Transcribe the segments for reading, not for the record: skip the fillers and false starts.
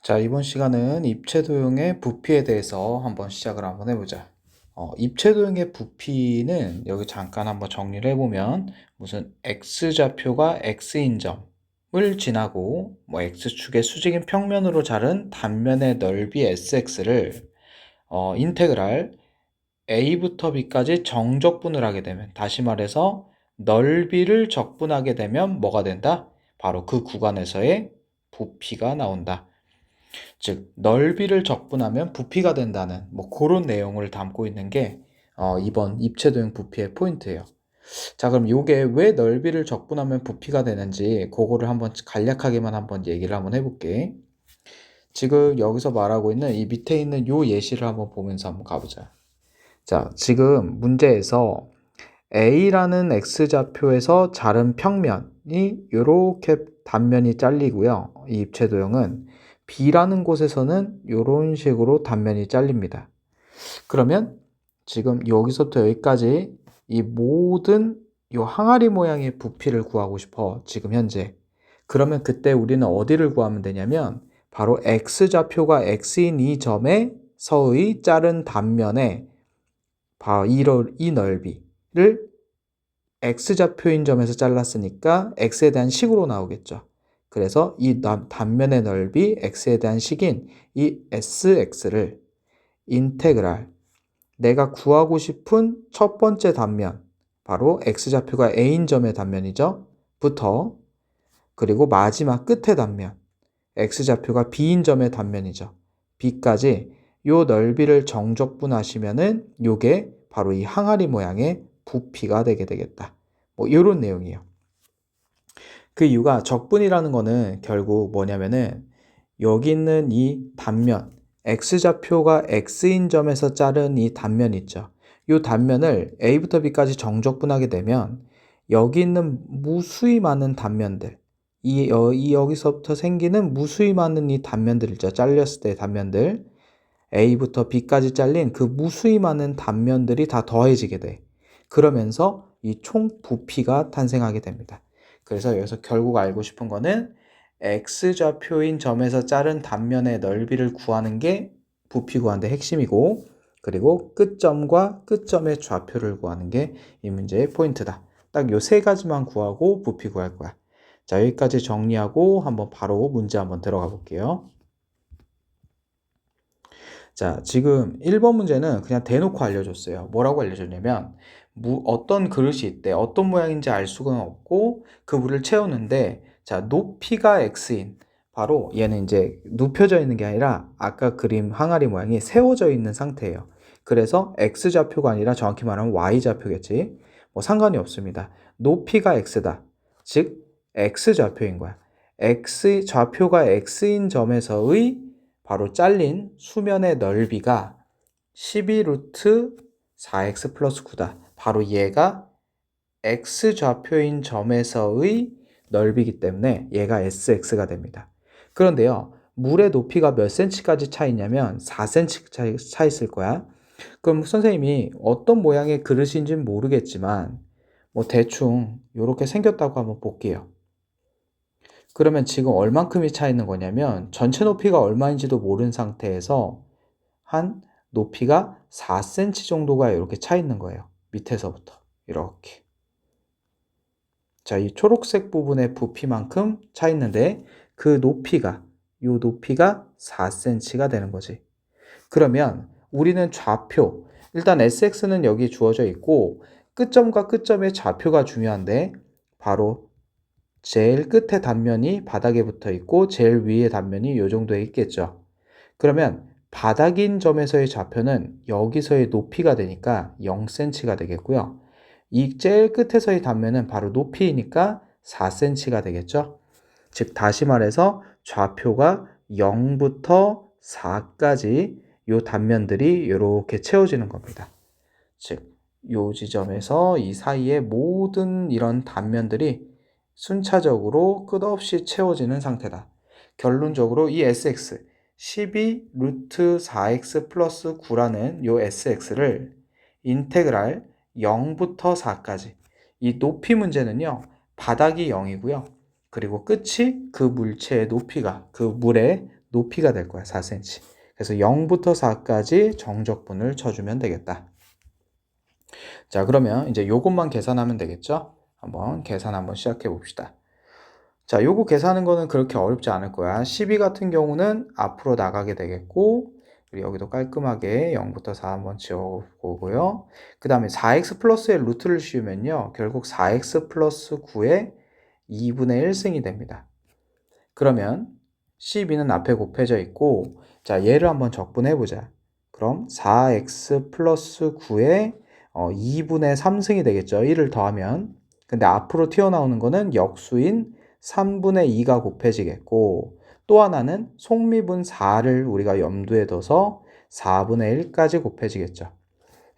자, 이번 시간은 입체도형의 부피에 대해서 한번 해보자. 입체도형의 부피는 여기 잠깐 한번 정리를 해보면 무슨 x좌표가 x인 점을 지나고 x축의 수직인 평면으로 자른 단면의 넓이 sx를 인테그랄 a부터 b까지 정적분을 하게 되면, 다시 말해서 넓이를 적분하게 되면 뭐가 된다? 바로 그 구간에서의 부피가 나온다. 즉 넓이를 적분하면 부피가 된다는 그런 내용을 담고 있는 게 이번 입체도형 부피의 포인트예요. 자, 그럼 이게 왜 넓이를 적분하면 부피가 되는지 그거를 한번 간략하게만 한번 얘기를 한번 해볼게. 지금 여기서 말하고 있는 이 밑에 있는 요 예시를 한번 보면서 한번 가보자. 자, 지금 문제에서 A라는 X좌표에서 자른 평면이 이렇게 단면이 잘리고요. 이 입체도형은 B라는 곳에서는 이런 식으로 단면이 잘립니다. 그러면 지금 여기서부터 여기까지 이 모든 이 항아리 모양의 부피를 구하고 싶어, 지금 현재. 그러면 그때 우리는 어디를 구하면 되냐면 바로 X좌표가 X인 이 점에서의 자른 단면에 바로 이 넓이를 X좌표인 점에서 잘랐으니까 X에 대한 식으로 나오겠죠. 그래서 이 단면의 넓이 X에 대한 식인 이 SX를 인테그랄, 내가 구하고 싶은 첫 번째 단면, 바로 X좌표가 A인 점의 단면이죠. 부터, 그리고 마지막 끝의 단면, X좌표가 B인 점의 단면이죠. B까지 요 넓이를 정적분하시면은 요게 바로 이 항아리 모양의 부피가 되게 되겠다. 요런 내용이에요. 그 이유가, 적분이라는 거는 결국 뭐냐면은 여기 있는 이 단면, X좌표가 X인 점에서 자른 이 단면 있죠. 이 단면을 A부터 B까지 정적분하게 되면 여기 있는 무수히 많은 단면들, 여기서부터 생기는 무수히 많은 이 단면들 있죠. 잘렸을 때 단면들, A부터 B까지 잘린 그 무수히 많은 단면들이 다 더해지게 돼. 그러면서 이 총 부피가 탄생하게 됩니다. 그래서 여기서 결국 알고 싶은 거는 X좌표인 점에서 자른 단면의 넓이를 구하는 게 부피 구하는 데 핵심이고, 그리고 끝점과 끝점의 좌표를 구하는 게 이 문제의 포인트다. 딱 요 세 가지만 구하고 부피 구할 거야. 자, 여기까지 정리하고 한번 바로 문제 한번 들어가 볼게요. 자, 지금 1번 문제는 그냥 대놓고 알려줬어요. 뭐라고 알려줬냐면 어떤 그릇이 있대. 어떤 모양인지 알 수가 없고 그 물을 채우는데, 자, 높이가 x인, 바로 얘는 이제 눕혀져 있는 게 아니라 아까 그림 항아리 모양이 세워져 있는 상태예요. 그래서 x좌표가 아니라 정확히 말하면 y좌표겠지. 상관이 없습니다. 높이가 x다. 즉 x좌표인 거야. x좌표가 x인 점에서의 바로 잘린 수면의 넓이가 12 루트 4x 플러스 9다. 바로 얘가 x좌표인 점에서의 넓이기 때문에 얘가 sx가 됩니다. 그런데요, 물의 높이가 몇 cm까지 차이냐면 4cm 차 있을 거야. 그럼 선생님이 어떤 모양의 그릇인지는 모르겠지만 대충 이렇게 생겼다고 한번 볼게요. 그러면 지금 얼만큼이 차 있는 거냐면 전체 높이가 얼마인지도 모르는 상태에서 한 높이가 4cm 정도가 이렇게 차 있는 거예요. 밑에서부터 이렇게. 자, 이 초록색 부분의 부피만큼 차 있는데 그 높이가, 요 높이가 4cm가 되는 거지. 그러면 우리는 좌표, 일단 SX는 여기 주어져 있고 끝점과 끝점의 좌표가 중요한데, 바로 제일 끝에 단면이 바닥에 붙어 있고 제일 위에 단면이 이 정도에 있겠죠. 그러면 바닥인 점에서의 좌표는 여기서의 높이가 되니까 0cm가 되겠고요. 이 제일 끝에서의 단면은 바로 높이니까 4cm가 되겠죠. 즉 다시 말해서 좌표가 0부터 4까지 이 단면들이 이렇게 채워지는 겁니다. 즉 이 지점에서 이 사이의 모든 이런 단면들이 순차적으로 끝없이 채워지는 상태다. 결론적으로 이 sx 12 루트 4x 플러스 9라는 요 sx를 인테그랄 0부터 4까지, 이 높이 문제는요, 바닥이 0이고요. 그리고 끝이 그 물체의 높이가, 그 물의 높이가 될 거야, 4cm. 그래서 0부터 4까지 정적분을 쳐주면 되겠다. 자, 그러면 이제 요것만 계산하면 되겠죠? 한번 계산 한번 시작해 봅시다. 자, 요거 계산하는 거는 그렇게 어렵지 않을 거야. 12 같은 경우는 앞으로 나가게 되겠고, 그리고 여기도 깔끔하게 0부터 4 한번 지워보고요. 그 다음에 4x 플러스의 루트를 씌우면요, 결국 4x 플러스 9의 2분의 1승이 됩니다. 그러면 12는 앞에 곱해져 있고, 자, 얘를 한번 적분해 보자. 그럼 4x 플러스 9의 2분의 3승이 되겠죠. 1을 더하면. 근데 앞으로 튀어나오는 거는 역수인 3분의 2가 곱해지겠고, 또 하나는 속미분 4를 우리가 염두에 둬서 4분의 1까지 곱해지겠죠.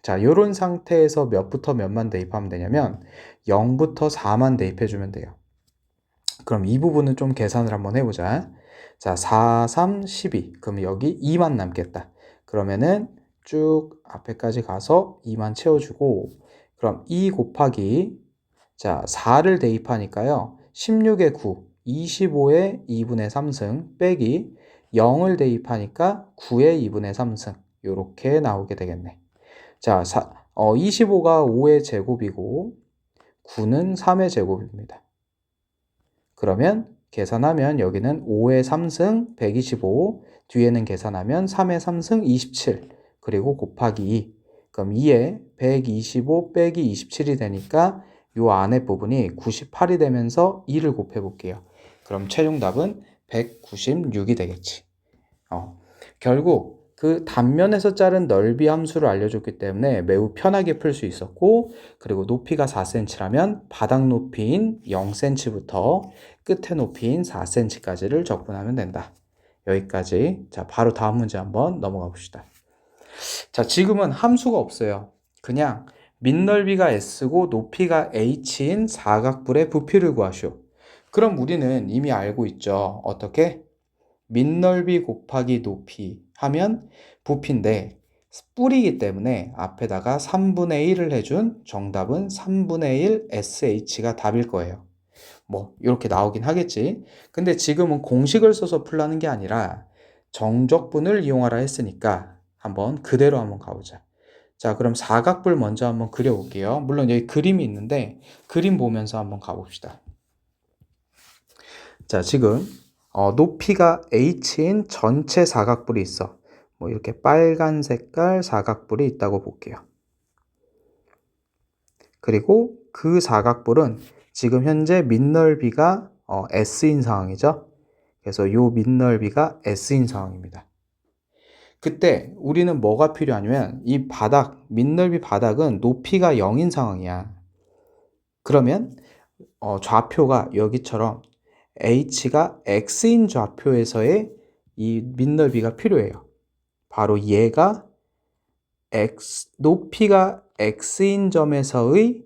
자, 요런 상태에서 몇부터 몇만 대입하면 되냐면 0부터 4만 대입해주면 돼요. 그럼 이 부분은 좀 계산을 한번 해보자. 자, 4, 3, 12. 그럼 여기 2만 남겠다. 그러면은 쭉 앞에까지 가서 2만 채워주고, 그럼 2 곱하기, 자, 4를 대입하니까요. 16에 9, 25에 2분의 3승 빼기 0을 대입하니까 9에 2분의 3승. 요렇게 나오게 되겠네. 자, 25가 5의 제곱이고 9는 3의 제곱입니다. 그러면 계산하면 여기는 5의 3승 125, 뒤에는 계산하면 3의 3승 27, 그리고 곱하기 2. 그럼 2에 125 빼기 27이 되니까 요 안에 부분이 98이 되면서 2를 곱해 볼게요. 그럼 최종 답은 196이 되겠지. 결국 그 단면에서 자른 넓이 함수를 알려줬기 때문에 매우 편하게 풀 수 있었고, 그리고 높이가 4cm라면 바닥 높이인 0cm부터 끝에 높이인 4cm까지를 적분하면 된다. 여기까지. 자, 바로 다음 문제 한번 넘어가 봅시다. 자, 지금은 함수가 없어요. 그냥 밑넓이가 S고 높이가 H인 사각뿔의 부피를 구하시오. 그럼 우리는 이미 알고 있죠. 어떻게? 밑넓이 곱하기 높이 하면 부피인데, 뿔이기 때문에 앞에다가 3분의 1을 해준 정답은 3분의 1 SH가 답일 거예요. 뭐 이렇게 나오긴 하겠지. 근데 지금은 공식을 써서 풀라는 게 아니라 정적분을 이용하라 했으니까 한번 그대로 한번 가보자. 자, 그럼 사각뿔 먼저 한번 그려볼게요. 물론 여기 그림이 있는데 그림 보면서 한번 가봅시다. 자, 지금 높이가 H인 전체 사각뿔이 있어. 뭐 이렇게 빨간 색깔 사각뿔이 있다고 볼게요. 그리고 그 사각뿔은 지금 현재 밑넓이가 S인 상황이죠. 그래서 이 밑넓이가 S인 상황입니다. 그때 우리는 뭐가 필요하냐면 이 바닥, 밑넓이 바닥은 높이가 0인 상황이야. 그러면 좌표가 여기처럼 H가 X인 좌표에서의 이 밑넓이가 필요해요. 바로 얘가 높이가 X인 점에서의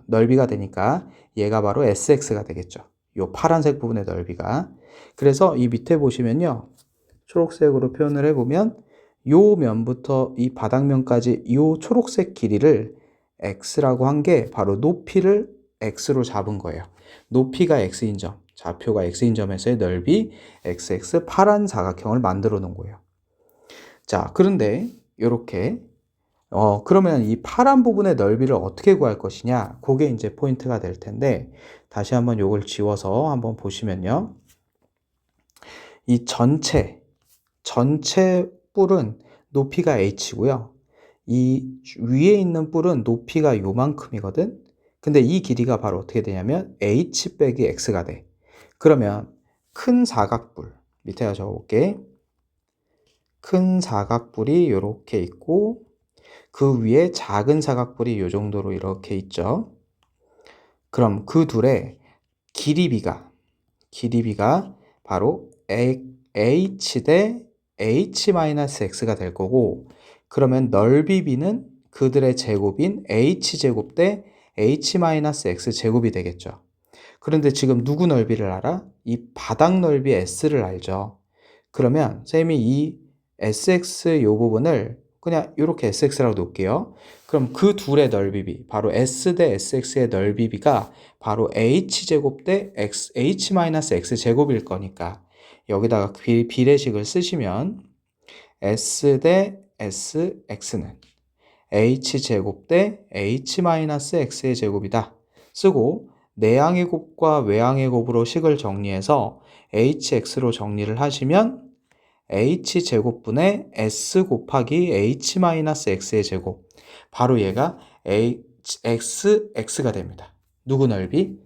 넓이가 되니까 얘가 바로 SX가 되겠죠. 이 파란색 부분의 넓이가. 그래서 이 밑에 보시면요, 초록색으로 표현을 해보면 요 면부터 이 바닥면까지 요 초록색 길이를 X라고 한 게 바로 높이를 X로 잡은 거예요. 높이가 X인 점, 좌표가 X인 점에서의 넓이 XX 파란 사각형을 만들어 놓은 거예요. 자, 그런데 이렇게 그러면 이 파란 부분의 넓이를 어떻게 구할 것이냐? 그게 이제 포인트가 될 텐데, 다시 한번 요걸 지워서 한번 보시면요. 이 전체 뿔은 높이가 H고요. 이 위에 있는 뿔은 높이가 요만큼이거든? 근데 이 길이가 바로 어떻게 되냐면 H 빼기 X가 돼. 그러면 큰 사각뿔, 밑에다 적어볼게. 큰 사각뿔이 이렇게 있고, 그 위에 작은 사각뿔이 이 정도로 이렇게 있죠. 그럼 그 둘의 길이비가 바로 H 대 H-X가 될 거고, 그러면 넓이비는 그들의 제곱인 H제곱 대 H-X 제곱이 되겠죠. 그런데 지금 누구 넓이를 알아? 이 바닥 넓이 S를 알죠. 그러면 쌤이 이 SX 요 부분을 그냥 이렇게 SX라고 놓을게요. 그럼 그 둘의 넓이비, 바로 S 대 SX의 넓이비가 바로 H제곱 대 H-X 제곱일 거니까 여기다가 비례식을 쓰시면 S 대 SX는 H제곱 대 H-X의 제곱이다. 쓰고 내항의 곱과 외항의 곱으로 식을 정리해서 HX로 정리를 하시면 H제곱분의 S 곱하기 H-X의 제곱. 바로 얘가 XX가 됩니다. 누구 넓이?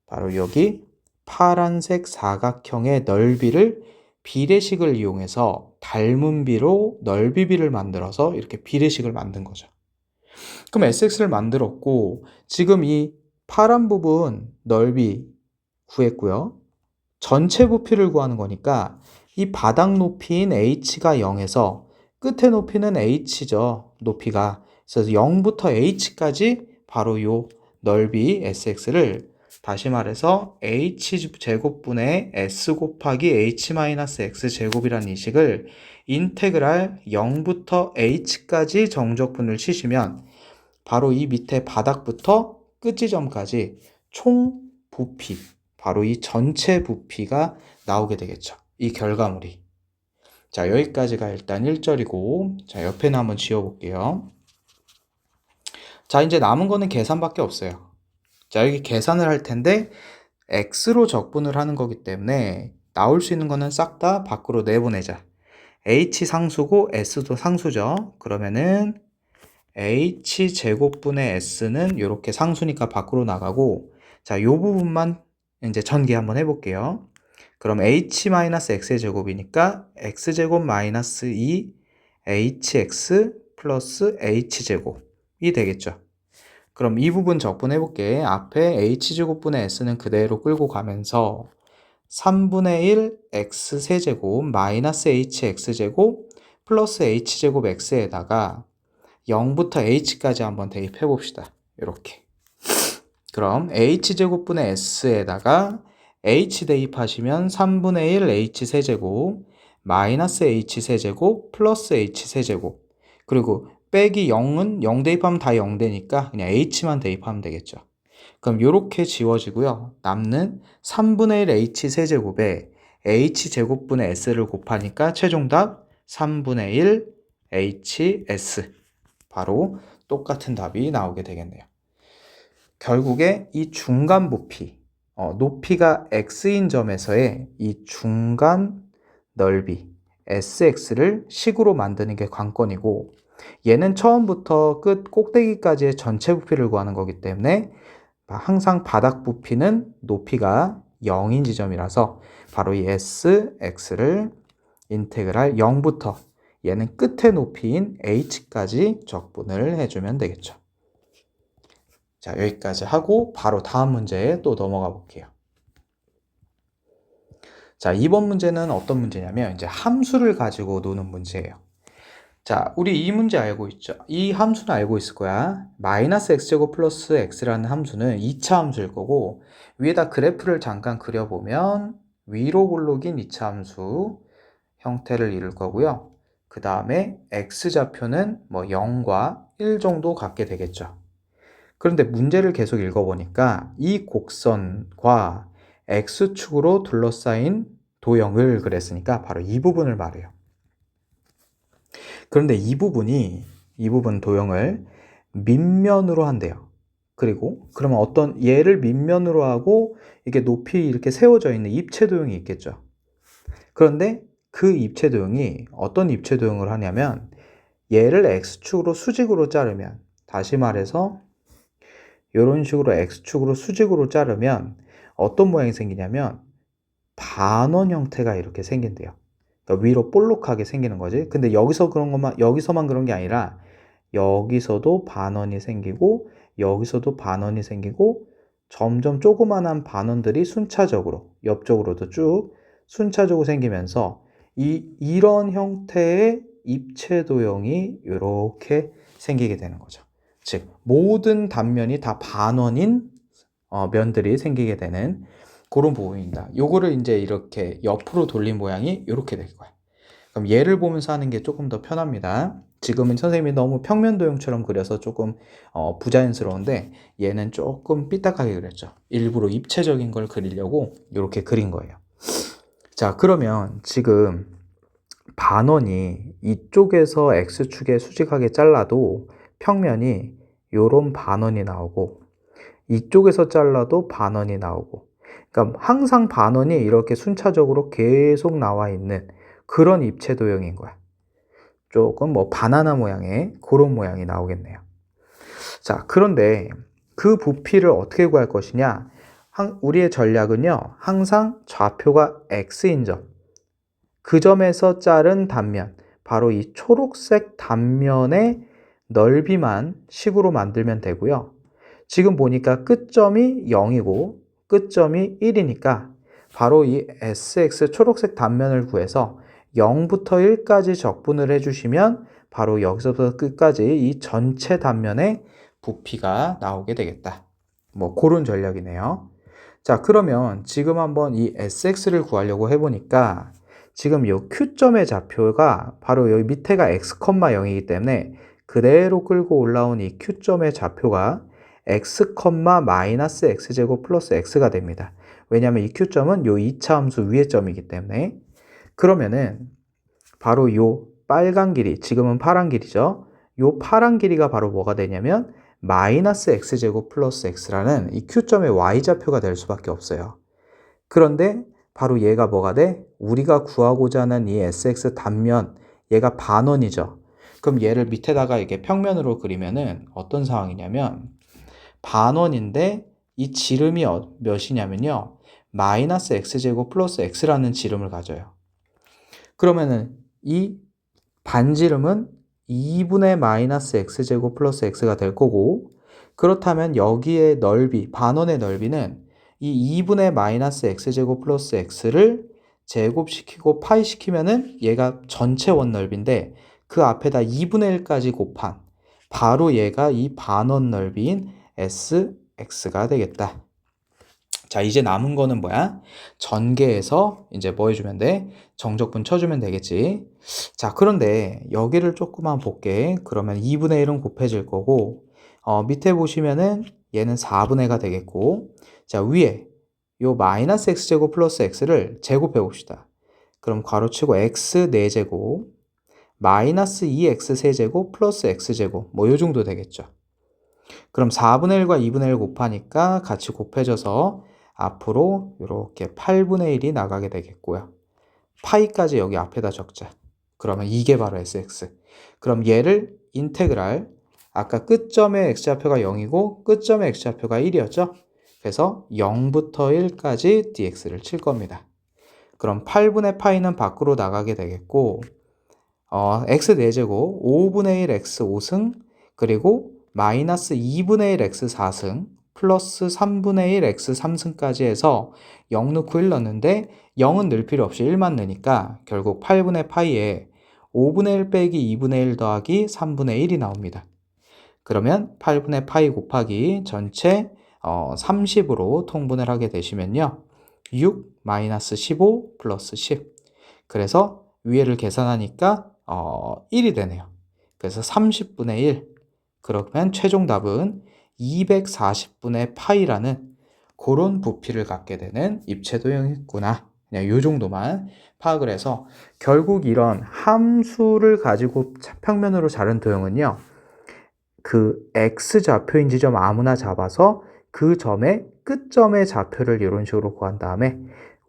바로 여기 파란색 사각형의 넓이를 비례식을 이용해서 닮은 비로 넓이비를 만들어서 이렇게 비례식을 만든 거죠. 그럼 SX를 만들었고 지금 이 파란 부분 넓이 구했고요. 전체 부피를 구하는 거니까 이 바닥 높이인 h가 0에서 끝의 높이는 h죠. 높이가. 그래서 0부터 h까지 바로 요 넓이 sx를 다시 말해서 h제곱분의 s 곱하기 h-x제곱이라는 이 식을 인테그랄 0부터 h까지 정적분을 치시면 바로 이 밑에 바닥부터 끝 지점까지 총 부피, 바로 이 전체 부피가 나오게 되겠죠. 이 결과물이. 자, 여기까지가 일단 1절이고, 자, 옆에는 한번 지워볼게요. 자, 이제 남은 거는 계산밖에 없어요. 자, 여기 계산을 할 텐데, x로 적분을 하는 거기 때문에 나올 수 있는 거는 싹 다 밖으로 내보내자. h 상수고 s도 상수죠. 그러면은 h제곱분의 s는 이렇게 상수니까 밖으로 나가고, 자, 요 부분만 이제 전개 한번 해볼게요. 그럼 h-x의 제곱이니까 x제곱 마이너스 2 hx 플러스 h제곱이 되겠죠. 그럼 이 부분 적분해볼게. 앞에 h제곱분의 s는 그대로 끌고 가면서 3분의 1 x 세제곱 마이너스 hx제곱 플러스 h제곱 x에다가 0부터 h까지 한번 대입해봅시다. 이렇게. 그럼 h제곱분의 s에다가 h 대입하시면 3분의 1 h 세제곱 마이너스 h 세제곱 플러스 h 세제곱 그리고 빼기 0은 0 대입하면 다 0 되니까 그냥 h만 대입하면 되겠죠. 그럼 이렇게 지워지고요. 남는 3분의 1 h 세제곱에 h제곱분의 s를 곱하니까 최종답 3분의 1 hs 바로 똑같은 답이 나오게 되겠네요. 결국에 이 중간 부피, 높이가 x인 점에서의 이 중간 넓이 sx를 식으로 만드는 게 관건이고 얘는 처음부터 끝 꼭대기까지의 전체 부피를 구하는 거기 때문에 항상 바닥 부피는 높이가 0인 지점이라서 바로 이 sx를 인테그랄 0부터 얘는 끝의 높이인 h까지 적분을 해주면 되겠죠. 자, 여기까지 하고 바로 다음 문제에 또 넘어가 볼게요. 자, 이번 문제는 어떤 문제냐면 이제 함수를 가지고 노는 문제예요. 자, 우리 이 문제 알고 있죠? 이 함수는 알고 있을 거야. 마이너스 x제곱 플러스 x라는 함수는 2차 함수일 거고 위에다 그래프를 잠깐 그려보면 위로 볼록인 2차 함수 형태를 이룰 거고요. 그 다음에 x좌표는 뭐 0과 1 정도 갖게 되겠죠. 그런데 문제를 계속 읽어보니까 이 곡선과 x축으로 둘러싸인 도형을 그랬으니까 바로 이 부분을 말해요. 그런데 이 부분 도형을 밑면으로 한대요. 그리고 그러면 어떤 얘를 밑면으로 하고 이게 높이 이렇게 세워져 있는 입체 도형이 있겠죠. 그런데 그 입체 도형이 어떤 입체 도형을 하냐면 얘를 x축으로 수직으로 자르면 다시 말해서 이런 식으로 x축으로 수직으로 자르면 어떤 모양이 생기냐면 반원 형태가 이렇게 생긴대요. 그러니까 위로 볼록하게 생기는 거지. 근데 여기서만 그런 게 아니라 여기서도 반원이 생기고 여기서도 반원이 생기고 점점 조그만한 반원들이 순차적으로 옆쪽으로도 쭉 순차적으로 생기면서 이런 형태의 입체 도형이 이렇게 생기게 되는 거죠. 즉 모든 단면이 다 반원인 면들이 생기게 되는 그런 부분입니다. 요거를 이제 이렇게 옆으로 돌린 모양이 이렇게 될 거야. 그럼 얘를 보면서 하는 게 조금 더 편합니다. 지금은 선생님이 너무 평면 도형처럼 그려서 조금 부자연스러운데 얘는 조금 삐딱하게 그렸죠. 일부러 입체적인 걸 그리려고 이렇게 그린 거예요. 자, 그러면 지금 반원이 이쪽에서 X축에 수직하게 잘라도 평면이 요런 반원이 나오고 이쪽에서 잘라도 반원이 나오고, 그러니까 항상 반원이 이렇게 순차적으로 계속 나와 있는 그런 입체 도형인 거야. 조금 뭐 바나나 모양의 그런 모양이 나오겠네요. 자, 그런데 그 부피를 어떻게 구할 것이냐? 우리의 전략은요, 항상 좌표가 x인 점, 그 점에서 자른 단면, 바로 이 초록색 단면의 넓이만 식으로 만들면 되고요. 지금 보니까 끝점이 0이고 끝점이 1이니까 바로 이 sx 초록색 단면을 구해서 0부터 1까지 적분을 해주시면 바로 여기서부터 끝까지 이 전체 단면의 부피가 나오게 되겠다. 뭐 그런 전략이네요. 자, 그러면 지금 한번 이 sx를 구하려고 해보니까 지금 이 Q점의 좌표가 바로 여기 밑에가 x, 0이기 때문에 그대로 끌고 올라온 이 Q점의 좌표가 x, 마이너스 x제곱 플러스 x가 됩니다. 왜냐하면 이 Q점은 요 2차 함수 위의 점이기 때문에. 그러면은 바로 요 빨간 길이, 지금은 파란 길이죠. 요 파란 길이가 바로 뭐가 되냐면 마이너스 x제곱 플러스 x라는 이 Q점의 y좌표가 될 수밖에 없어요. 그런데 바로 얘가 뭐가 돼? 우리가 구하고자 하는 이 sx 단면, 얘가 반원이죠. 그럼 얘를 밑에다가 이렇게 평면으로 그리면은 어떤 상황이냐면 반원인데 이 지름이 몇이냐면요, 마이너스 x제곱 플러스 x라는 지름을 가져요. 그러면은 이 반지름은 2분의 마이너스 x제곱 플러스 x가 될 거고, 그렇다면 여기의 넓이, 반원의 넓이는 이 2분의 마이너스 x제곱 플러스 x를 제곱시키고 파이 시키면은 얘가 전체 원 넓이인데 그 앞에다 2분의 1까지 곱한 바로 얘가 이 반원 넓이인 sx가 되겠다. 자, 이제 남은 거는 뭐야? 전개해서 이제 뭐 해주면 돼? 정적분 쳐주면 되겠지. 자, 그런데 여기를 조금만 볼게. 그러면 2분의 1은 곱해질 거고, 밑에 보시면은 얘는 4분의 가 되겠고, 자, 위에 요 마이너스 x제곱 플러스 x를 제곱해 봅시다. 그럼 괄호치고 x 4제곱, 마이너스 2x 세제곱 플러스 x제곱, 뭐 요 정도 되겠죠. 그럼 4분의 1과 2분의 1 곱하니까 같이 곱해져서 앞으로 이렇게 8분의 1이 나가게 되겠고요. 파이까지 여기 앞에다 적자. 그러면 이게 바로 sx. 그럼 얘를 인테그랄, 아까 끝점의 x좌표가 0이고 끝점의 x좌표가 1이었죠? 그래서 0부터 1까지 dx를 칠 겁니다. 그럼 8분의 파이는 밖으로 나가게 되겠고, x 4제곱, 5분의 1 x 5승, 그리고 마이너스 2분의 1 x 4승, 플러스 3분의 1 x 3승까지 해서 0 넣고 1 넣는데 0은 넣을 필요 없이 1만 넣으니까 결국 8분의 파이에 5분의 1 빼기 2분의 1 더하기 3분의 1이 나옵니다. 그러면 8분의 파이 곱하기 전체 30으로 통분을 하게 되시면요, 6 마이너스 15 플러스 10. 그래서 위에를 계산하니까 1이 되네요. 그래서 30분의 1. 그러면 최종 답은 240분의 파이라는 그런 부피를 갖게 되는 입체 도형이구나. 그냥 이 정도만 파악을 해서 결국 이런 함수를 가지고 평면으로 자른 도형은요, 그 x좌표인 지점 아무나 잡아서 그 점의 끝점의 좌표를 이런 식으로 구한 다음에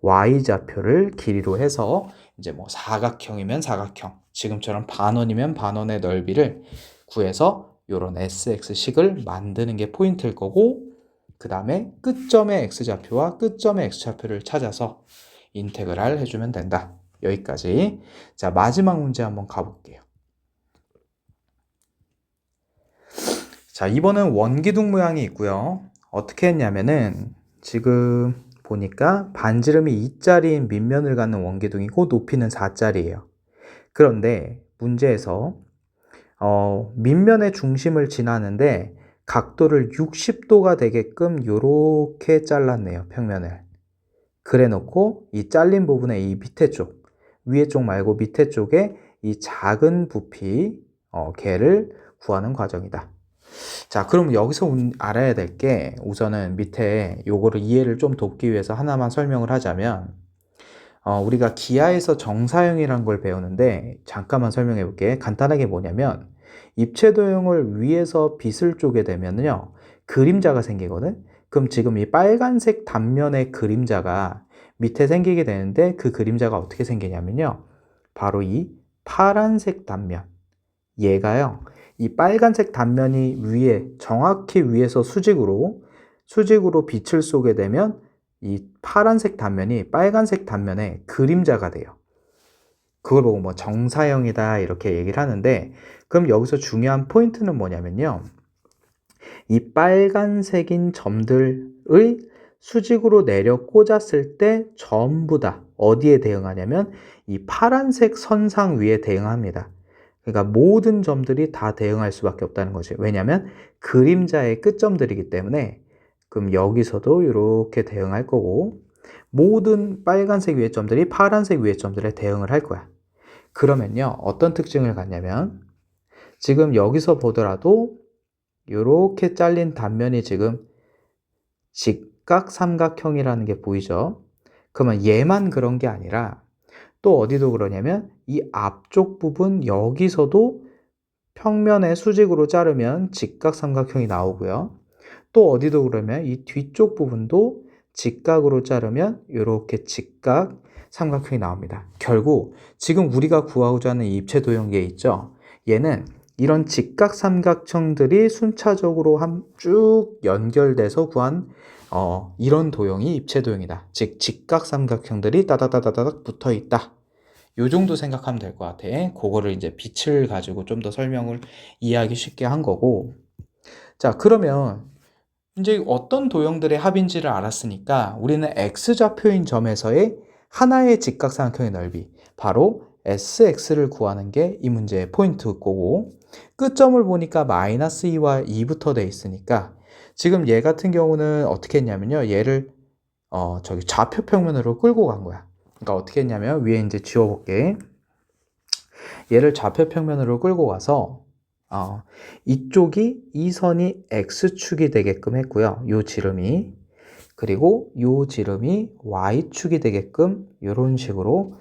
y좌표를 길이로 해서 이제 뭐 사각형이면 사각형, 지금처럼 반원이면 반원의 넓이를 구해서 이런 sx식을 만드는 게 포인트일 거고, 그 다음에 끝점의 x좌표와 끝점의 x좌표를 찾아서 인테그랄 해주면 된다. 여기까지. 자, 마지막 문제 한번 가볼게요. 자, 이번은 원기둥 모양이 있고요. 어떻게 했냐면은 지금 보니까 반지름이 2짜리인 밑면을 갖는 원기둥이고 높이는 4짜리예요. 그런데 문제에서 밑면의 중심을 지나는데 각도를 60도가 되게끔 이렇게 잘랐네요, 평면을. 그래 놓고 이 잘린 부분의 이 밑에 쪽, 위에 쪽 말고 밑에 쪽에 이 작은 부피 걔를 구하는 과정이다. 자, 그럼 여기서 알아야 될 게, 우선은 밑에 요거를 이해를 좀 돕기 위해서 하나만 설명을 하자면, 우리가 기하에서 정사형이란 걸 배우는데 잠깐만 설명해 볼게. 간단하게 뭐냐면 입체도형을 위에서 빛을 쪼개 되면요 그림자가 생기거든. 그럼 지금 이 빨간색 단면의 그림자가 밑에 생기게 되는데 그 그림자가 어떻게 생기냐면요 바로 이 파란색 단면, 얘가요 이 빨간색 단면이 위에 정확히 위에서 수직으로 빛을 쏘게 되면 이 파란색 단면이 빨간색 단면의 그림자가 돼요. 그걸 보고 뭐 정사형이다 이렇게 얘기를 하는데, 그럼 여기서 중요한 포인트는 뭐냐면요 이 빨간색인 점들의 수직으로 내려 꽂았을 때 전부 다 어디에 대응하냐면 이 파란색 선상 위에 대응합니다. 그러니까 모든 점들이 다 대응할 수밖에 없다는 거죠. 왜냐하면 그림자의 끝점들이기 때문에. 그럼 여기서도 이렇게 대응할 거고 모든 빨간색 위의 점들이 파란색 위의 점들에 대응을 할 거야. 그러면요 어떤 특징을 갖냐면 지금 여기서 보더라도 이렇게 잘린 단면이 지금 직각삼각형이라는 게 보이죠? 그러면 얘만 그런 게 아니라 또 어디도 그러냐면 이 앞쪽 부분 여기서도 평면에 수직으로 자르면 직각삼각형이 나오고요. 또 어디도 그러면 이 뒤쪽 부분도 직각으로 자르면 이렇게 직각삼각형이 나옵니다. 결국 지금 우리가 구하고자 하는 이 입체도형계 있죠? 얘는 이런 직각삼각형들이 순차적으로 쭉 연결돼서 구한 이런 도형이 입체도형이다. 즉 직각삼각형들이 따다다다닥 붙어 있다. 요 정도 생각하면 될 것 같아. 그거를 이제 빛을 가지고 좀 더 설명을 이해하기 쉽게 한 거고. 자, 그러면 이제 어떤 도형들의 합인지를 알았으니까 우리는 x좌표인 점에서의 하나의 직각삼각형의 넓이, 바로 sx를 구하는 게 이 문제의 포인트 거고, 끝점을 보니까 마이너스 2와 2부터 돼 있으니까 지금 얘 같은 경우는 어떻게 했냐면요 얘를 저기 좌표 평면으로 끌고 간 거야. 그러니까 어떻게 했냐면 위에 이제 지워볼게. 얘를 좌표 평면으로 끌고 가서 이쪽이 이 선이 x축이 되게끔 했고요. 요 지름이. 그리고 요 지름이 y축이 되게끔 이런 식으로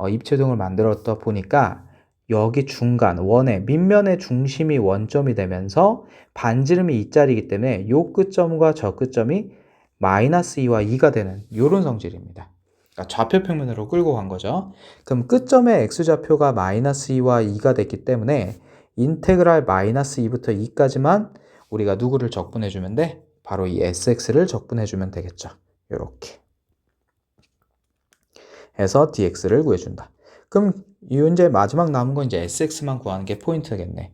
입체도형을 만들었다 보니까 여기 중간 원의 밑면의 중심이 원점이 되면서 반지름이 이 자리이기 때문에 요 끝점과 저 끝점이 마이너스 2와 2가 되는 이런 성질입니다. 그러니까 좌표 평면으로 끌고 간 거죠. 그럼 끝점의 x좌표가 마이너스 2와 2가 됐기 때문에 인테그랄 마이너스 2부터 2까지만 우리가 누구를 적분해 주면 돼? 바로 이 sx를 적분해 주면 되겠죠. 이렇게 해서 dx를 구해준다. 그럼 이제 마지막 남은 건 이제 sx만 구하는 게 포인트겠네.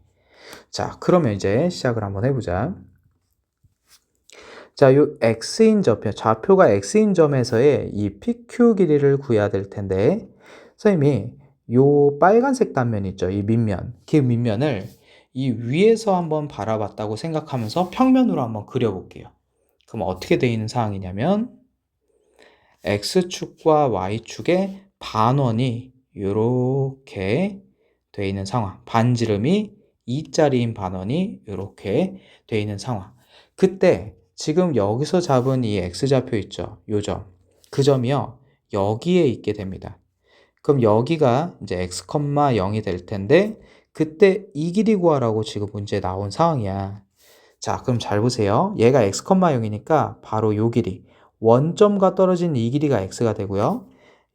자, 그러면 이제 시작을 한번 해보자. 자, 요 x인 좌표가 x인 점에서의 이 pq 길이를 구해야 될 텐데, 선생님이 요 빨간색 단면 있죠? 이 밑면, 그 밑면을 이 위에서 한번 바라봤다고 생각하면서 평면으로 한번 그려볼게요. 그럼 어떻게 되어 있는 상황이냐면 x축과 y축의 반원이 이렇게 되어 있는 상황, 반지름이 2짜리인 반원이 이렇게 되어 있는 상황. 그때 지금 여기서 잡은 이 x좌표 있죠? 요 점. 그 점이요. 여기에 있게 됩니다. 그럼 여기가 이제 x, 0이 될 텐데 그때 이 길이 구하라고 지금 문제에 나온 상황이야. 자, 그럼 잘 보세요. 얘가 x, 0이니까 바로 요 길이. 원점과 떨어진 이 길이가 x가 되고요.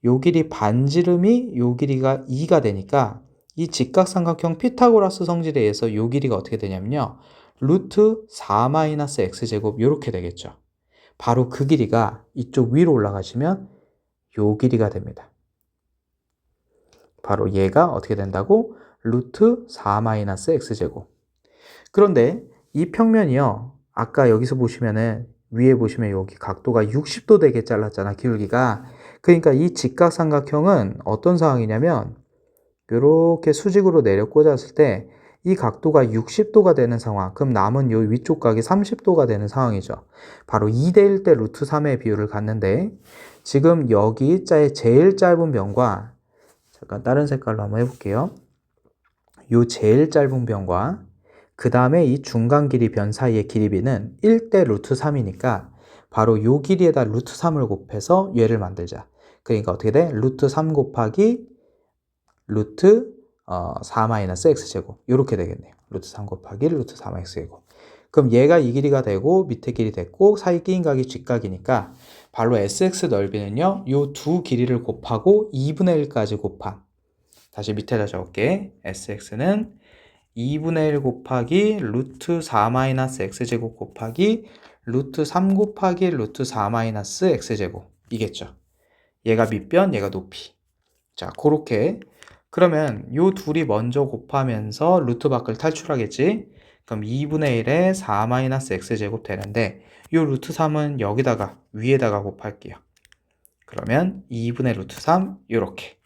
요 길이 반지름이 요 길이가 2가 되니까 이 직각삼각형 피타고라스 성질에 의해서 요 길이가 어떻게 되냐면요. 루트 4-x제곱 이렇게 되겠죠. 바로 그 길이가 이쪽 위로 올라가시면 요 길이가 됩니다. 바로 얘가 어떻게 된다고? 루트 4-x제곱. 그런데 이 평면이요. 아까 여기서 보시면은 위에 보시면 여기 각도가 60도 되게 잘랐잖아, 기울기가. 그러니까 이 직각삼각형은 어떤 상황이냐면 이렇게 수직으로 내려 꽂았을 때 이 각도가 60도가 되는 상황. 그럼 남은 요 위쪽 각이 30도가 되는 상황이죠. 바로 2대1 대 루트 3의 비율을 갖는데 지금 여기 자의 제일 짧은 변과 잠깐 다른 색깔로 한번 해볼게요. 요 제일 짧은 변과 그 다음에 이 중간 길이 변 사이의 길이비는 1대 루트 3이니까 바로 요 길이에다 루트 3을 곱해서 얘를 만들자. 그러니까 어떻게 돼? 루트 3 곱하기 루트 4 마이너스 x제곱 이렇게 되겠네요. 루트 3 곱하기 루트 4 마이너스 x제곱. 그럼 얘가 이 길이가 되고 밑에 길이 됐고 사이 끼인 각이 뒷각이니까 바로 sx 넓이는요. 요 두 길이를 곱하고 2분의 1까지 곱함. 다시 밑에다 적을게. sx는 2분의 1 곱하기 루트 4 마이너스 x제곱 곱하기 루트 3 곱하기 루트 4 마이너스 x제곱 이겠죠. 얘가 밑변, 얘가 높이. 자, 그렇게 그러면 요 둘이 먼저 곱하면서 루트 밖을 탈출하겠지? 그럼 2분의 1에 4 마이너스 x제곱 되는데 요 루트 3은 여기다가 위에다가 곱할게요. 그러면 2분의 루트 3 요렇게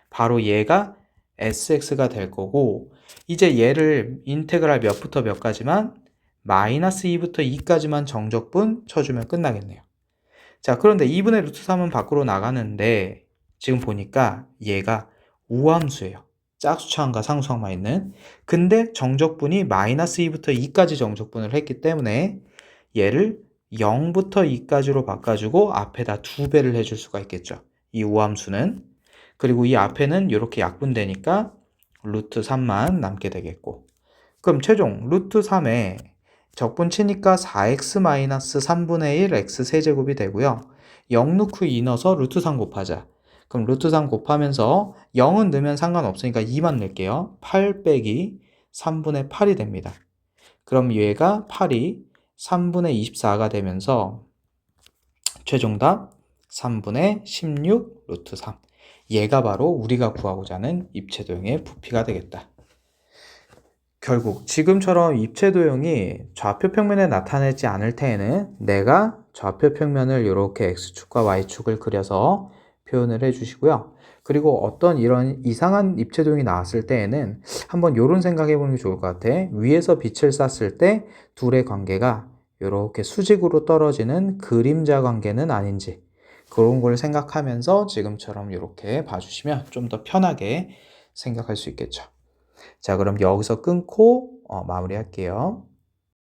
바로 얘가 sx가 될 거고 이제 얘를 인테그랄 몇부터 몇까지만 마이너스 2부터 2까지만 정적분 쳐주면 끝나겠네요. 자, 그런데 2분의 루트 3은 밖으로 나가는데 지금 보니까 얘가 우함수예요. 짝수차항과 상수항만 있는. 근데 정적분이 마이너스 2부터 2까지 정적분을 했기 때문에 얘를 0부터 2까지로 바꿔주고 앞에다 2배를 해줄 수가 있겠죠. 이 우함수는. 그리고 이 앞에는 이렇게 약분되니까 루트 3만 남게 되겠고. 그럼 최종 루트 3에 적분 치니까 4x-3분의 1 x 세제곱이 되고요. 0 넣고 2 넣어서 루트 3 곱하자. 그럼 루트 3 곱하면서 0은 넣으면 상관없으니까 2만 넣을게요. 8 빼기 3분의 8이 됩니다. 그럼 얘가 8이 3분의 24가 되면서 최종답 3분의 16 루트 3. 얘가 바로 우리가 구하고자 하는 입체도형의 부피가 되겠다. 결국 지금처럼 입체도형이 좌표평면에 나타내지 않을 때에는 내가 좌표평면을 이렇게 X축과 Y축을 그려서 표현을 해주시고요. 그리고 어떤 이런 이상한 입체도형이 나왔을 때에는 한번 이런 생각해 보는 게 좋을 것 같아. 위에서 빛을 쐈을 때 둘의 관계가 이렇게 수직으로 떨어지는 그림자 관계는 아닌지 그런 걸 생각하면서 지금처럼 이렇게 봐주시면 좀 더 편하게 생각할 수 있겠죠. 자, 그럼 여기서 끊고 마무리할게요.